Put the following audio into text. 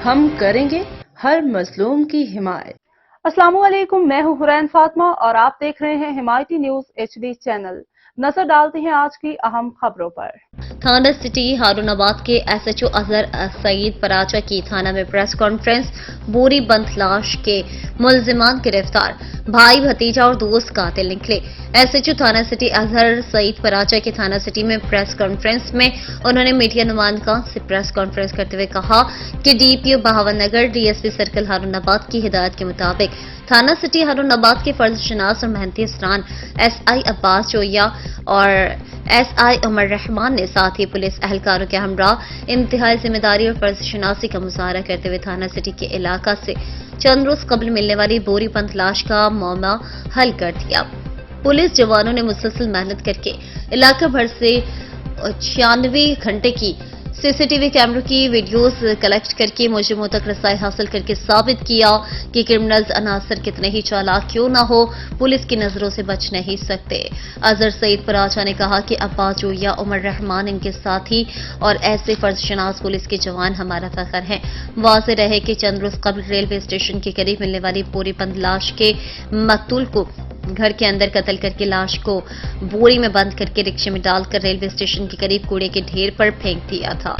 ہم کریں گے ہر مظلوم کی حمایت۔ السلام علیکم، میں ہوں حرین فاطمہ اور آپ دیکھ رہے ہیں حمایتی نیوز HD چینل۔ نظر ڈالتے ہیں آج کی اہم خبروں پر۔ تھانہ سٹی ہارون آباد کے SHO اظہر سعید پراچا کی تھانہ میں پریس کانفرنس۔ بوری بند لاش کے ملزمان گرفتار، بھائی بھتیجا اور دوست قاتل نکلے۔ SHO تھانہ سٹی اظہر سعید پراچا کے تھانہ سٹی میں پریس کانفرنس میں انہوں نے میڈیا نمائندگان سے پریس کانفرنس کرتے ہوئے کہا کہ DPO Bahawalnagar DSP circle Haroonabad کی ہدایت کے مطابق تھانہ سٹی ہارون آباد کے فرض شناس اور محنتی افسران SI عباس چویا اور SI عمر رحمان نے ساتھ ہی پولیس اہلکاروں کے ہمراہ انتہائی ذمہ داری اور فرض شناسی کا مظاہرہ کرتے ہوئے تھانہ سٹی کے علاقہ سے چند روز قبل ملنے والی بوری بند لاش کا معاملہ حل کر دیا۔ پولیس جوانوں نے مسلسل محنت کر کے علاقہ بھر سے 96 گھنٹے کی CCTV کیمروں کی ویڈیوز کلیکٹ کر کے مجرموں تک رسائی حاصل کر کے ثابت کیا کہ کرمنلز عناصر کتنے ہی چالاک کیوں نہ ہو پولیس کی نظروں سے بچ نہیں سکتے۔ اظہر سعید پراچا نے کہا کہ عباس چویا، عمر رحمان ان کے ساتھی اور ایسے فرض شناس پولیس کے جوان ہمارا فخر ہیں۔ واضح رہے کہ چند روز قبل ریلوے اسٹیشن کے قریب ملنے والی بوری بند لاش کے مقتول کو گھر کے اندر قتل کر کے لاش کو بوری میں بند کر کے رکشے میں ڈال کر ریلوے اسٹیشن کے قریب کوڑے کے ڈھیر پر پھینک دیا تھا۔